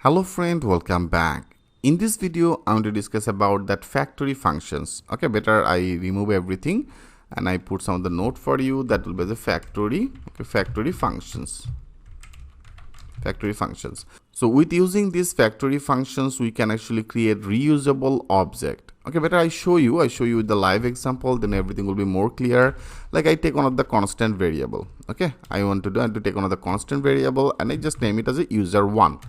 Hello friend, welcome back. In this video, I want to discuss about that factory functions. Okay, better I remove everything and I put some of the note for you. That will be the factory. Okay, factory functions. Factory functions. So with using these factory functions, we can actually create reusable object. Okay, better I show you with the live example, then everything will be more clear. Like I take one of the constant variable. Okay, I want to take one of the constant variable and I just name it as a user1.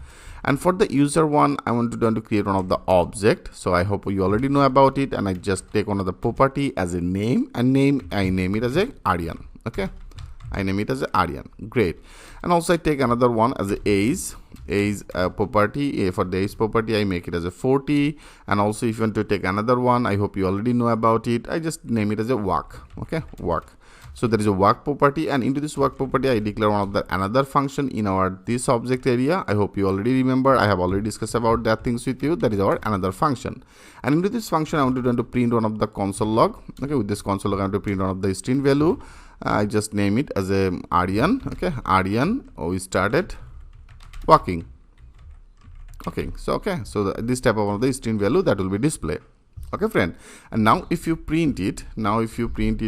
And for the user1, I want to create one of the object. So I hope you already know about it. And I just take one of the property as a name and I name it as a Aryan. Okay, I name it as a Aryan. Great. And also I take another one as a age property. For the age property, I make it as a 40. And also if you want to take another one, I hope you already know about it. I just name it as a work. Okay, work. So there is a work property, and into this work property I declare one of the another function in our this object area. I hope you already remember. I have already discussed about that things with you. That is our another function. And into this function I want to print one of the console log. Okay, with this console log I want to print one of the string value. I just name it as a Aryan. Okay, Aryan. We started working. Okay, so this type of the string value that will be displayed. Okay friend, and now if you print it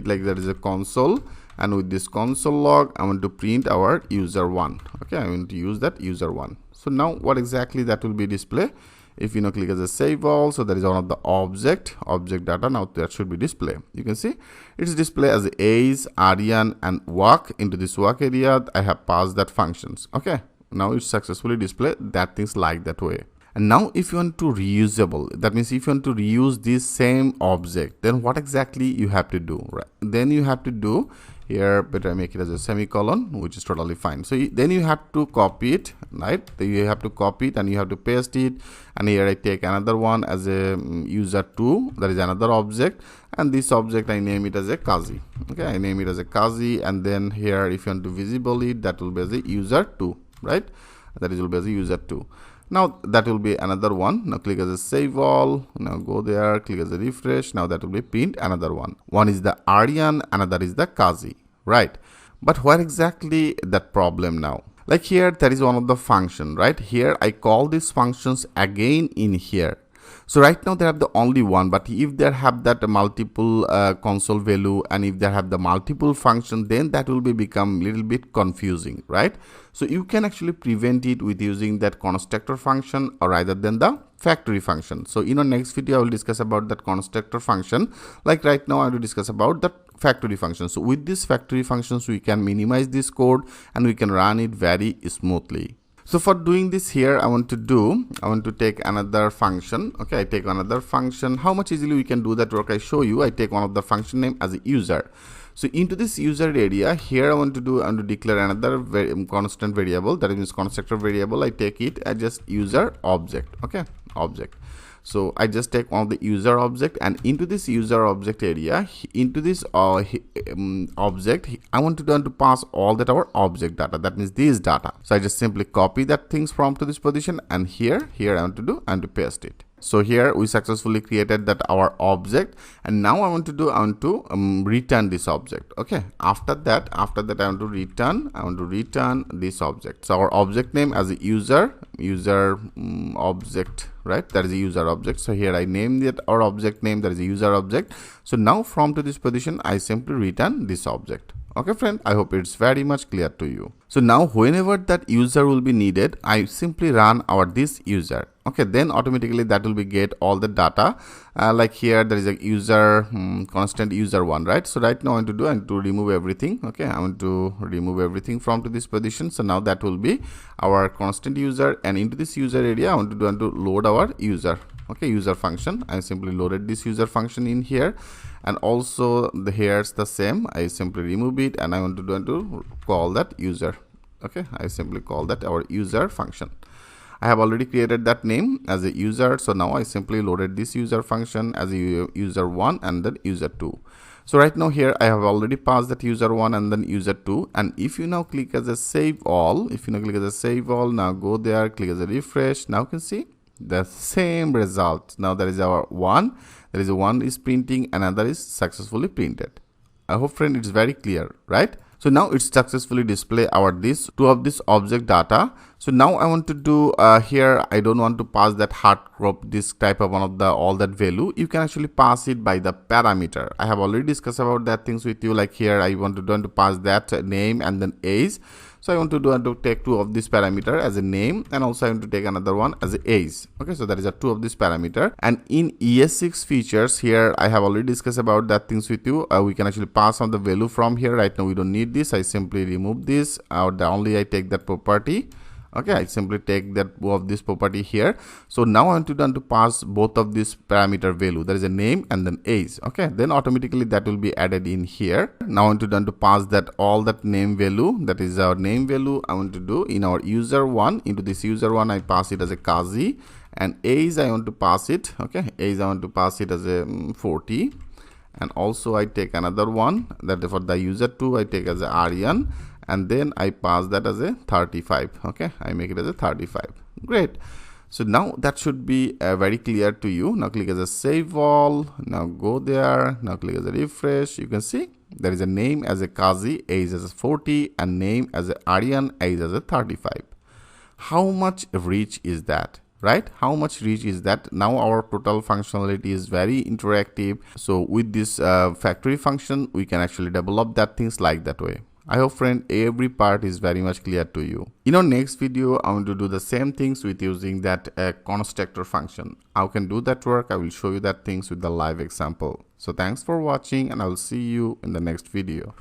like that is a console, and with this console log I want to print our user1. Okay, I want to use that user1. So now what exactly that will be display? If you click as a save all, so that is one of the object data. Now that should be display. You can see it's display as age, Aryan and work. Into this work area I have passed that functions. Okay, now it's successfully display that things like that way. And now if you want to reusable, that means if you want to reuse this same object, then what exactly you have to do, right? Then you have to do here, better make it as a semicolon, which is totally fine. So then you have to copy it, right? You have to copy it and you have to paste it. And here I take another one as a user2, that is another object. And this object I name it as a Kazi. Okay, I name it as a Kazi. And then here if you want to visible it, that will be as a user2, right? That will be as a user2. Now that will be another one. Now click as a save all. Now go there, click as a refresh. Now that will be print another one. One is the Aryan, another is the Kazi, right? But where exactly that problem now? Like here, there is one of the function, right? Here I call these functions again in here. So right now they have the only one, but if they have that multiple console value and if they have the multiple function, then that will be become little bit confusing, right? So you can actually prevent it with using that constructor function or rather than the factory function. So in our next video I will discuss about that constructor function. Like right now I will discuss about the factory function. So with these factory functions we can minimize this code and we can run it very smoothly. So for doing this here, I want to take another function. Okay, I take another function. How much easily we can do that work? I show you. I take one of the function name as a user. So into this user area here, I want to declare another constant variable. That means constructor variable. I take it as just user object. Okay, object. So I just take one of the user object, and into this user object area, into this object, I want to pass all that our object data. That means this data. So I just simply copy that things from to this position, and here I want to paste it. So here we successfully created that our object, and now I want to return this object. Okay, after that I want to return this object. So our object name as a user object, right? That is a user object. So here I name that our object name, that is a user object. So now from to this position I simply return this object. Okay friend, I hope it's very much clear to you. So now whenever that user will be needed, I simply run our this user. Okay, then automatically that will be get all the data. Like here there is a user constant user1, right? So right now I want to remove everything. Okay, I want to remove everything from to this position. So now that will be our constant user, and into this user area I want to load our user. Okay, user function. I simply loaded this user function in here, and also here's the same. I simply remove it and I want to call that user. Okay, I simply call that our user function. I have already created that name as a user. So now I simply loaded this user function as a user1 and then user2. So right now here I have already passed that user1 and then user2. And if you now click as a save all, now go there, click as a refresh. Now you can see the same result. Now there is our one. There is a one is printing, another is successfully printed. I hope friend it's very clear, right? So now it's successfully display our this two of this object data. So now I want to do here, I don't want to pass that hard crop this type of one of the all that value. You can actually pass it by the parameter. I have already discussed about that things with you. Like here I want to pass that name and then age. So I want to take two of this parameter as a name, and also I want to take another one as a age. Okay, so that is a two of this parameter. And in ES6 features here, I have already discussed about that things with you. We can actually pass on the value from here. Right now we don't need this. I simply remove this, or only I take that property. Okay, I simply take that of this property here. So now I want to pass both of this parameter value. There is a name and then age. Okay, then automatically that will be added in here. Now I want to pass that all that name value, that is our name value. I want to do in our user one, into this user one I pass it as a Kazi, and age I want to pass it. Okay, age I want to pass it as a 40, and also I take another one that for the user 2 I take as a Aryan, and then I pass that as a 35. Okay, I make it as a 35. Great. So now that should be very clear to you. Now click as a save all. Now go there. Now click as a refresh. You can see there is a name as a Kazi, age as a 40, and name as a Aryan, age as a 35. How much rich is that? Right? How much rich is that? Now our total functionality is very interactive. So with this factory function, we can actually develop that things like that way. I hope friend every part is very much clear to you. In our next video, I want to do the same things with using that constructor function. How can do that work? I will show you that things with the live example. So thanks for watching, and I will see you in the next video.